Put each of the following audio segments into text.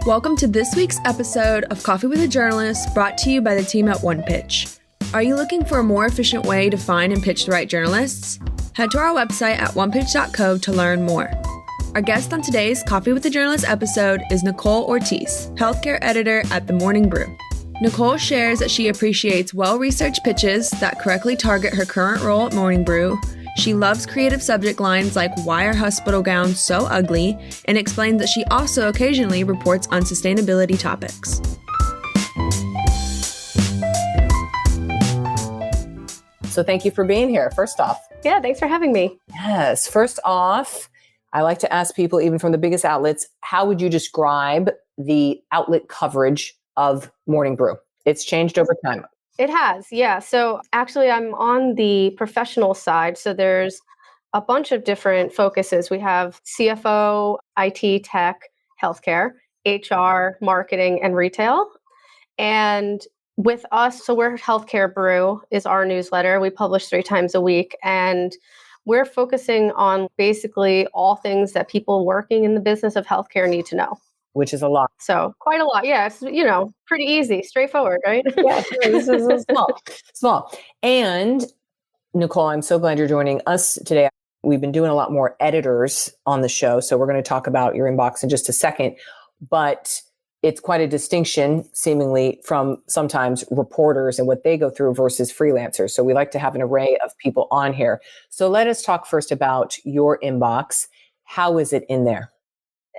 Welcome to this week's episode of Coffee with a Journalist, brought to you by the team at One Pitch. Are you looking for a more efficient way to find and pitch the right journalists? Head to our website at onepitch.co to learn more. Our guest on today's Coffee with a Journalist episode is Nicole Ortiz, healthcare editor at the Morning Brew. Nicole shares that she appreciates well-researched pitches that correctly target her current role at Morning Brew. She loves creative subject lines like "Why are hospital gowns so ugly?" and explains that she also occasionally reports on sustainability topics. So thank you for being here, first off. Yeah, thanks for having me. Yes, first off, I like to ask people, even from the biggest outlets, how would you describe the outlet coverage of Morning Brew? It's changed over time. It has, yeah. So actually, I'm on the professional side. So there's a bunch of different focuses. We have CFO, IT, tech, healthcare, HR, marketing, and retail. And with us, so we're Healthcare Brew is our newsletter. We publish 3 times a week. And we're focusing on basically all things that people working in the business of healthcare need to know. Which is a lot. So quite a lot. Yeah, it's, pretty easy, straightforward, right? Yeah, this is small. And Nicole, I'm so glad you're joining us today. We've been doing a lot more editors on the show, so we're going to talk about your inbox in just a second. But it's quite a distinction, seemingly, from sometimes reporters and what they go through versus freelancers. So we like to have an array of people on here. So let us talk first about your inbox. How is it in there?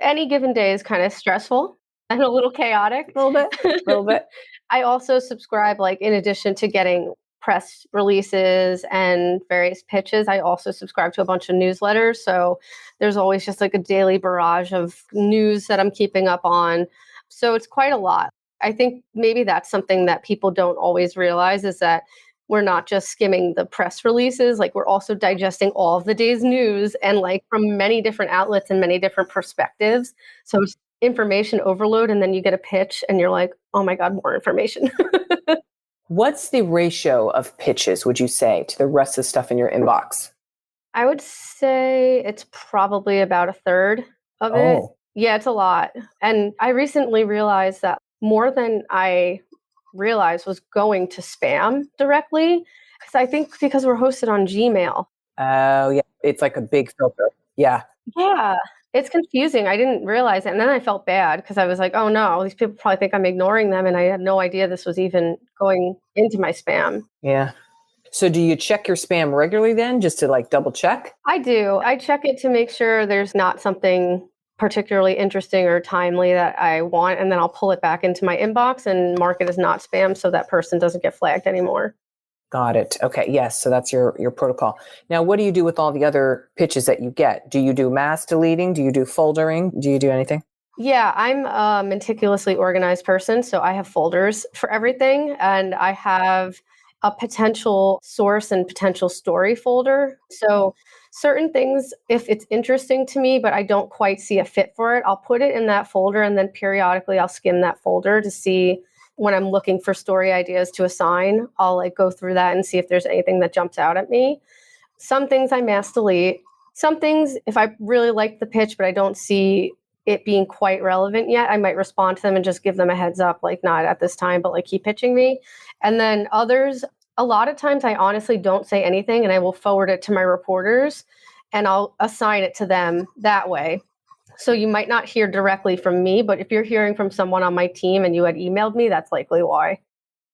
Any given day is kind of stressful and a little chaotic. A little bit. I also subscribe, in addition to getting press releases and various pitches, I also subscribe to a bunch of newsletters. So there's always just a daily barrage of news that I'm keeping up on. So it's quite a lot. I think maybe that's something that people don't always realize, is that we're not just skimming the press releases, we're also digesting all of the day's news and from many different outlets and many different perspectives. So it's information overload, and then you get a pitch and you're like, oh my God, more information. What's the ratio of pitches, would you say, to the rest of the stuff in your inbox? I would say it's probably about a third of it. Yeah, it's a lot. And I recently realized that more than I realized was going to spam directly, because I think because we're hosted on Gmail. Oh, yeah. It's like a big filter. Yeah. Yeah. It's confusing. I didn't realize it. And then I felt bad because I was like, oh no, these people probably think I'm ignoring them. And I had no idea this was even going into my spam. Yeah. So do you check your spam regularly then, just to double check? I do. I check it to make sure there's not something particularly interesting or timely that I want, and then I'll pull it back into my inbox and mark it as not spam so that person doesn't get flagged anymore. Got it. Okay. Yes. So that's your protocol. Now, what do you do with all the other pitches that you get? Do you do mass deleting? Do you do foldering? Do you do anything? Yeah, I'm a meticulously organized person. So I have folders for everything, and I have a potential source and potential story folder. So certain things, if it's interesting to me, but I don't quite see a fit for it, I'll put it in that folder, and then periodically I'll skim that folder to see when I'm looking for story ideas to assign. I'll go through that and see if there's anything that jumps out at me. Some things I mass delete. Some things, if I really like the pitch, but I don't see it being quite relevant yet, I might respond to them and just give them a heads up, not at this time, but keep pitching me. And then others, a lot of times I honestly don't say anything, and I will forward it to my reporters and I'll assign it to them that way. So you might not hear directly from me, but if you're hearing from someone on my team and you had emailed me, that's likely why.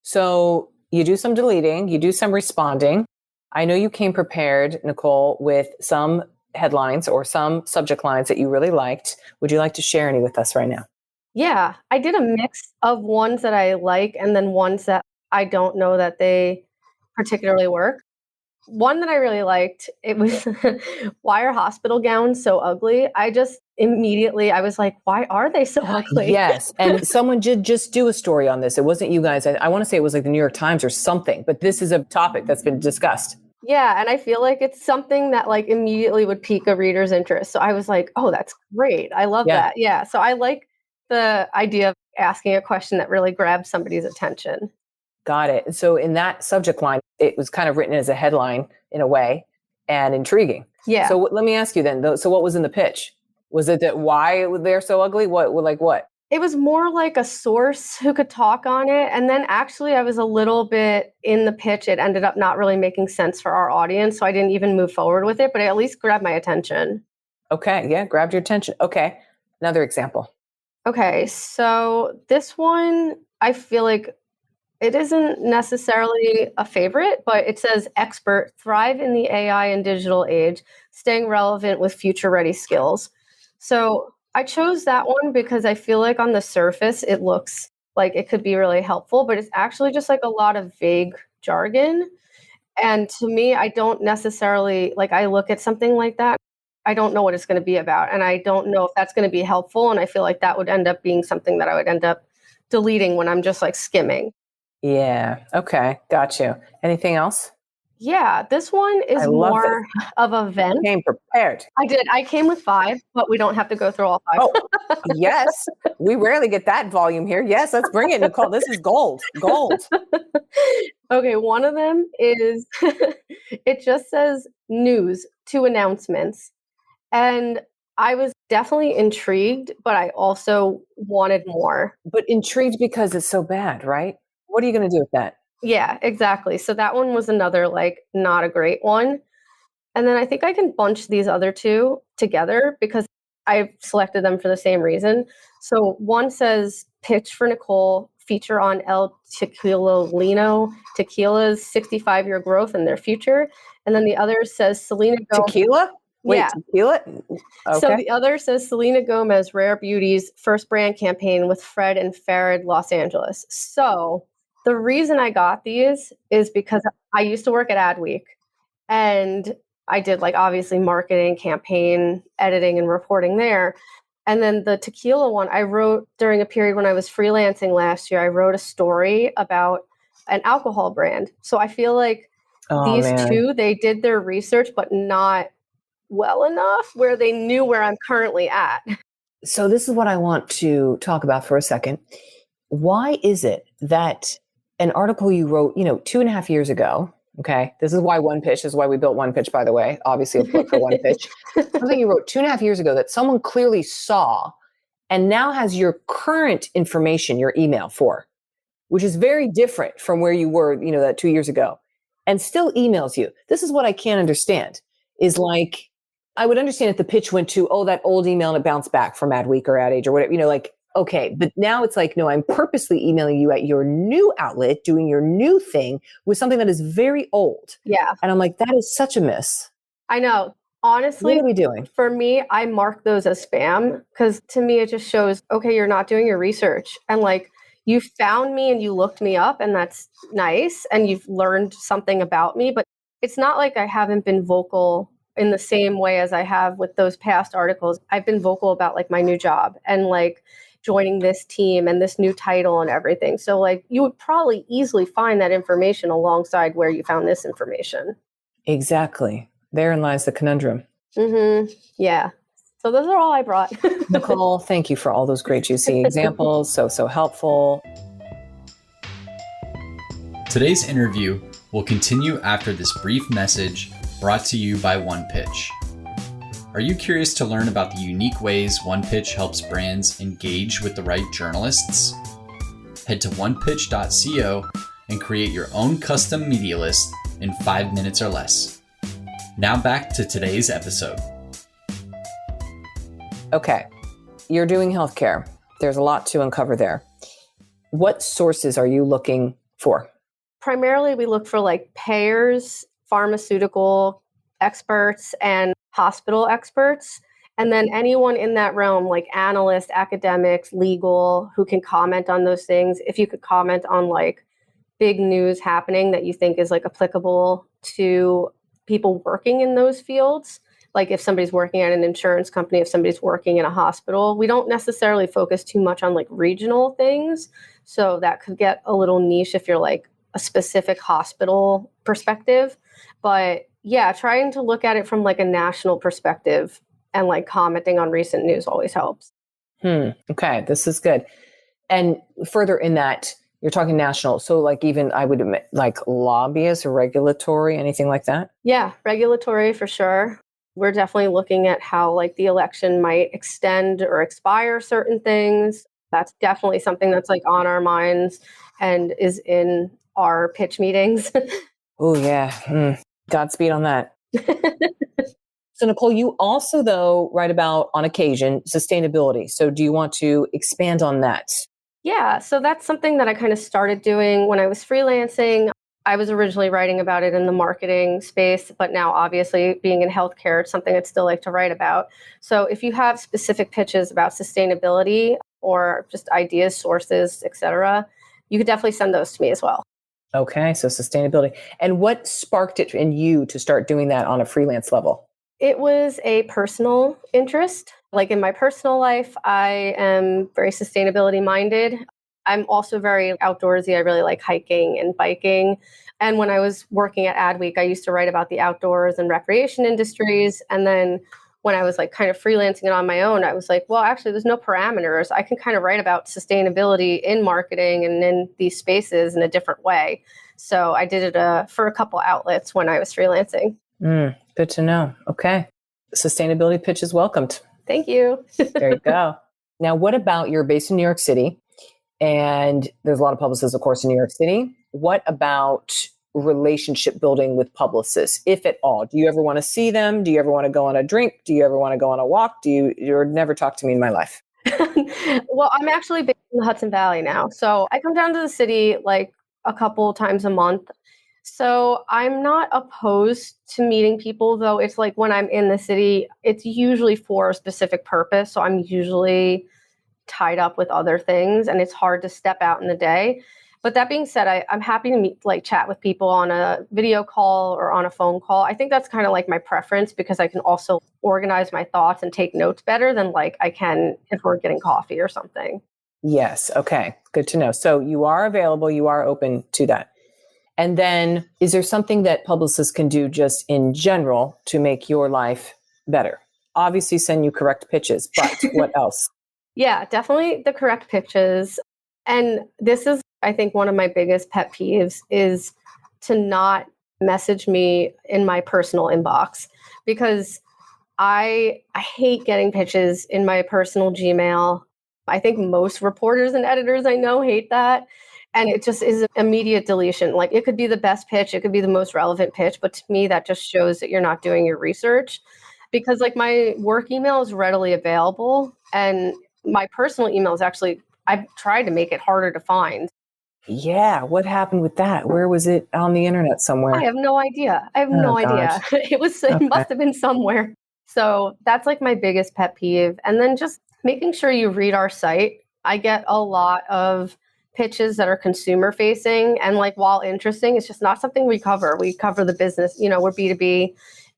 So you do some deleting, you do some responding. I know you came prepared, Nicole, with some headlines or some subject lines that you really liked. Would you like to share any with us right now? Yeah, I did a mix of ones that I like and then ones that I don't know that they particularly work. One that I really liked, it was why are hospital gowns so ugly? I was like, why are they so ugly? Yes. And someone did just do a story on this. It wasn't you guys. I want to say it was the New York Times or something, but this is a topic that's been discussed. Yeah. And I feel like it's something that immediately would pique a reader's interest. So I was like, oh, that's great. I love that. Yeah. So I like the idea of asking a question that really grabs somebody's attention. Got it. And so in that subject line, it was kind of written as a headline in a way and intriguing. Yeah. So let me ask you then, so what was in the pitch? Was it that why they're so ugly? What? It was more like a source who could talk on it. And then actually I was a little bit in the pitch. It ended up not really making sense for our audience. So I didn't even move forward with it, but it at least grabbed my attention. Okay. Yeah. Grabbed your attention. Okay. Another example. Okay. So this one, I feel like it isn't necessarily a favorite, but it says expert, thrive in the AI and digital age, staying relevant with future ready skills. So I chose that one because I feel like on the surface, it looks like it could be really helpful, but it's actually just like a lot of vague jargon. And to me, I don't necessarily like, I look at something like that. I don't know what it's going to be about. And I don't know if that's going to be helpful. And I feel like that would end up being something that I would end up deleting when I'm just like skimming. Yeah. Okay. Got you. Anything else? Yeah, this one is more of a vent. You came prepared. I did. I came with 5, but we don't have to go through all 5. Oh, yes. We rarely get that volume here. Yes, let's bring it, Nicole. This is gold. Gold. Okay, one of them is, it just says news, 2 announcements. And I was definitely intrigued, but I also wanted more. But intrigued because it's so bad, right? What are you going to do with that? Yeah, exactly. So that one was another, like, not a great one. And then I think I can bunch these other 2 together because I selected them for the same reason. So one says pitch for Nicole, feature on El Tequila Lino, tequila's 65-year growth and their future. And then the other says Selena Gomez. Tequila? Wait, Yeah. tequila? Okay. So the other says Selena Gomez, Rare Beauty's first brand campaign with Fred and Farid, Los Angeles. So the reason I got these is because I used to work at Adweek and I did like obviously marketing, campaign, editing, and reporting there. And then the tequila one, I wrote during a period when I was freelancing last year, I wrote a story about an alcohol brand. So I feel like these 2, they did their research, but not well enough where they knew where I'm currently at. So this is what I want to talk about for a second. Why is it that an article you wrote, 2.5 years ago, okay, this is why One Pitch, this is why we built One Pitch, by the way, obviously a plug for One Pitch, something you wrote 2.5 years ago that someone clearly saw and now has your current information, your email for, which is very different from where you were, that 2 years ago, and still emails you. This is what I can't understand is like, I would understand if the pitch went to, that old email and it bounced back from Adweek or Ad Age or whatever, okay. But now it's like, no, I'm purposely emailing you at your new outlet, doing your new thing with something that is very old. Yeah. And I'm like, that is such a miss. I know. Honestly, what are we doing? For me, I mark those as spam because to me, it just shows, okay, you're not doing your research. And like, you found me and you looked me up and that's nice. And you've learned something about me, but it's not like I haven't been vocal in the same way as I have with those past articles. I've been vocal about like my new job and like joining this team and this new title and everything. So like you would probably easily find that information alongside where you found this information. Exactly. Therein lies the conundrum. Mm-hmm. Yeah. So those are all I brought. Nicole, thank you for all those great juicy examples. So helpful. Today's interview will continue after this brief message brought to you by One Pitch. Are you curious to learn about the unique ways One Pitch helps brands engage with the right journalists? Head to onepitch.co and create your own custom media list in 5 minutes or less. Now back to today's episode. Okay, you're doing healthcare. There's a lot to uncover there. What sources are you looking for? Primarily, we look for like payers, pharmaceutical experts, and hospital experts. And then anyone in that realm, like analysts, academics, legal, who can comment on those things. If you could comment on like big news happening that you think is like applicable to people working in those fields. Like if somebody's working at an insurance company, if somebody's working in a hospital, we don't necessarily focus too much on like regional things. So that could get a little niche if you're like a specific hospital perspective. But yeah, trying to look at it from like a national perspective and like commenting on recent news always helps. Okay, this is good. And further in that, you're talking national. So like even I would admit like lobbyists or regulatory, anything like that? Yeah, regulatory for sure. We're definitely looking at how like the election might extend or expire certain things. That's definitely something that's like on our minds and is in our pitch meetings. Oh, yeah. Godspeed on that. So, Nicole, you also, though, write about, on occasion, sustainability. So do you want to expand on that? Yeah, so that's something that I kind of started doing when I was freelancing. I was originally writing about it in the marketing space, but now obviously being in healthcare, it's something I'd still like to write about. So if you have specific pitches about sustainability or just ideas, sources, etc., you could definitely send those to me as well. Okay, so sustainability. And what sparked it in you to start doing that on a freelance level? It was a personal interest. Like in my personal life, I am very sustainability minded. I'm also very outdoorsy. I really like hiking and biking. And when I was working at Adweek, I used to write about the outdoors and recreation industries. And then when I was like kind of freelancing it on my own, I was like, well, actually, there's no parameters. I can kind of write about sustainability in marketing and in these spaces in a different way. So I did it for a couple outlets when I was freelancing. Good to know. Okay. Sustainability pitch is welcomed. Thank you. There you go. Now, what about, you're based in New York City, and there's a lot of publicists, of course, in New York City. What about relationship building with publicists, if at all? Do you ever want to see them? Do you ever want to go on a drink? Do you ever want to go on a walk? You're never talked to me in my life? Well, I'm actually based in the Hudson Valley now. So I come down to the city like a couple times a month. So I'm not opposed to meeting people, though. It's like when I'm in the city, it's usually for a specific purpose. So I'm usually tied up with other things and it's hard to step out in the day. But that being said, I'm happy to chat with people on a video call or on a phone call. I think that's kind of like my preference because I can also organize my thoughts and take notes better than like I can if we're getting coffee or something. Yes. Okay. Good to know. So you are available. You are open to that. And then is there something that publicists can do just in general to make your life better? Obviously send you correct pitches, but what else? Yeah, definitely the correct pitches. And this is, I think, one of my biggest pet peeves is to not message me in my personal inbox because I hate getting pitches in my personal Gmail. I think most reporters and editors I know hate that. And it just is an immediate deletion. Like it could be the best pitch, it could be the most relevant pitch, but to me that just shows that you're not doing your research because like my work email is readily available and my personal email is actually, I've tried to make it harder to find. Yeah. What happened with that? Where was it on the internet somewhere? I have no idea. I have no idea. It must have been somewhere. So that's like my biggest pet peeve. And then just making sure you read our site. I get a lot of pitches that are consumer facing and like while interesting, it's just not something we cover. We cover the business, we're B2B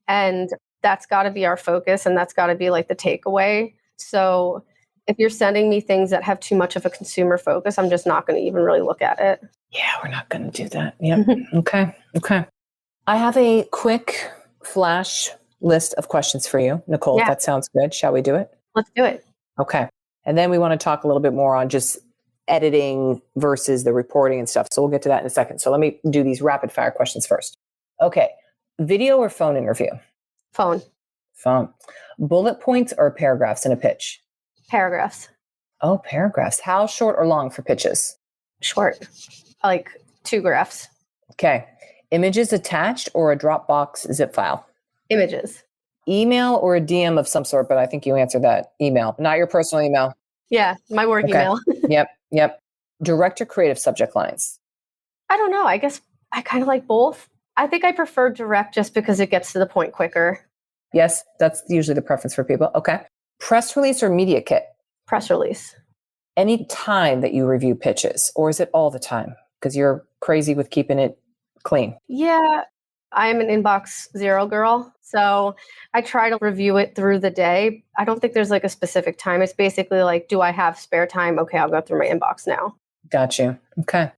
and that's got to be our focus and that's got to be like the takeaway. So if you're sending me things that have too much of a consumer focus, I'm just not going to even really look at it. Yeah, we're not going to do that. Yep. Okay. I have a quick flash list of questions for you, Nicole. If that sounds good. Shall we do it? Let's do it. Okay. And then we want to talk a little bit more on just editing versus the reporting and stuff. So we'll get to that in a second. So let me do these rapid fire questions first. Okay. Video or phone interview? Phone. Bullet points or paragraphs in a pitch? Paragraphs. Oh, paragraphs. How short or long for pitches? Short. Like 2 graphs. Okay. Images attached or a Dropbox zip file? Images. Email or a DM of some sort, but I think you answered that. Email, not your personal email. Yeah, my work email. Yep. Direct or creative subject lines? I don't know. I guess I kind of like both. I think I prefer direct just because it gets to the point quicker. Yes, that's usually the preference for people. Okay. Press release or media kit? Press release. Any time that you review pitches, or is it all the time? Because you're crazy with keeping it clean. Yeah, I am an inbox zero girl. So I try to review it through the day. I don't think there's like a specific time. It's basically like, do I have spare time? Okay, I'll go through my inbox now. Got you. Okay.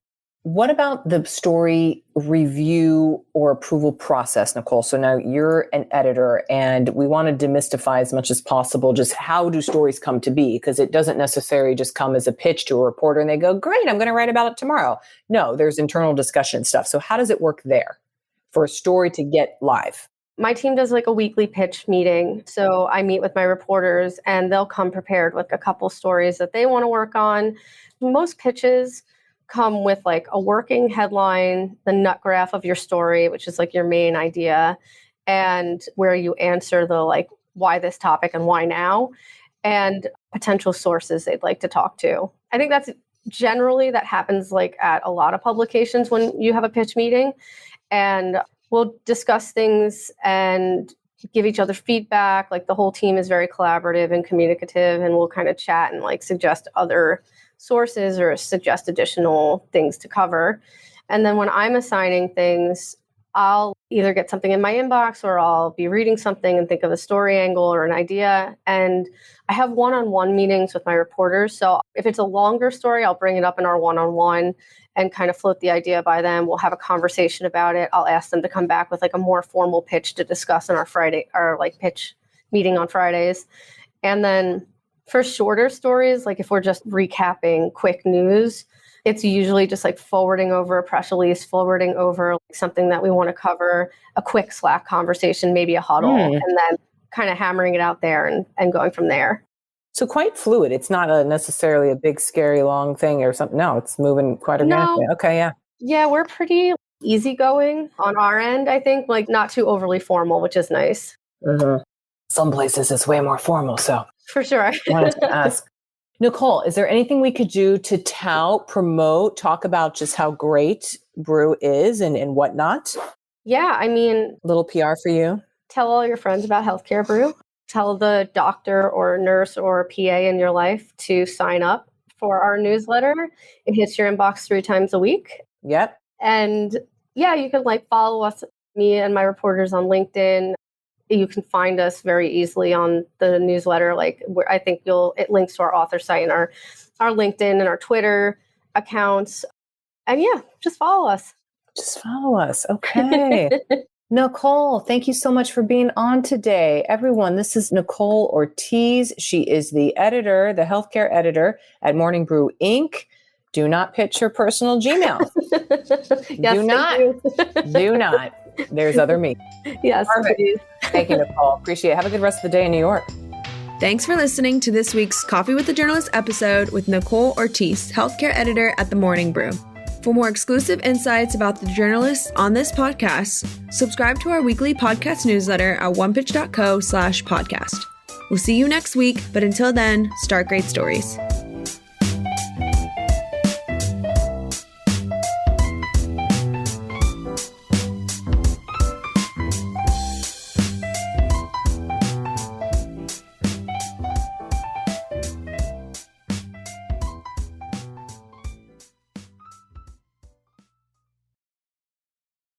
What about the story review or approval process, Nicole? So now you're an editor and we want to demystify as much as possible just how do stories come to be? Because it doesn't necessarily just come as a pitch to a reporter and they go, great, I'm going to write about it tomorrow. No, there's internal discussion and stuff. So how does it work there for a story to get live? My team does like a weekly pitch meeting. So I meet with my reporters and they'll come prepared with a couple stories that they want to work on. Most pitches come with like a working headline, the nut graph of your story, which is like your main idea, and where you answer the like, why this topic and why now, and potential sources they'd like to talk to. I think that's generally that happens like at a lot of publications when you have a pitch meeting, and we'll discuss things and give each other feedback. Like the whole team is very collaborative and communicative, and we'll kind of chat and like suggest other sources or suggest additional things to cover. And then when I'm assigning things, I'll either get something in my inbox or I'll be reading something and think of a story angle or an idea. And I have one-on-one meetings with my reporters. So if it's a longer story, I'll bring it up in our one-on-one and kind of float the idea by them. We'll have a conversation about it. I'll ask them to come back with like a more formal pitch to discuss in our like pitch meeting on Fridays. And then for shorter stories, like if we're just recapping quick news, it's usually just like forwarding over a press release, forwarding over something that we want to cover, a quick Slack conversation, maybe a huddle, and then kind of hammering it out there and going from there. So quite fluid. It's not necessarily a big, scary, long thing or something. No, it's moving quite organically. No. Okay, yeah. Yeah, we're pretty easygoing on our end, I think, like not too overly formal, which is nice. Mm-hmm. Some places it's way more formal, so. For sure. I wanted to ask. Nicole, is there anything we could do to tout, promote, talk about just how great Brew is and whatnot? Yeah, I mean, a little PR for you. Tell all your friends about Healthcare Brew. Tell the doctor or nurse or PA in your life to sign up for our newsletter. It hits your inbox 3 times a week. Yep. And yeah, you can like follow us, me and my reporters on LinkedIn. You can find us very easily on the newsletter. Like where I think it links to our author site and our LinkedIn and our Twitter accounts. And yeah, just follow us. Just follow us. Okay. Nicole, thank you so much for being on today. Everyone, this is Nicole Ortiz. She is the editor, the healthcare editor at Morning Brew Inc. Do not pitch your personal Gmail. Yes, do not. Do not. There's other me. Yes, please. Thank you, Nicole. Appreciate it. Have a good rest of the day in New York. Thanks for listening to this week's Coffee with the Journalist episode with Nicole Ortiz, healthcare editor at the Morning Brew. For more exclusive insights about the journalists on this podcast, subscribe to our weekly podcast newsletter at onepitch.co/podcast. We'll see you next week, but until then, start great stories.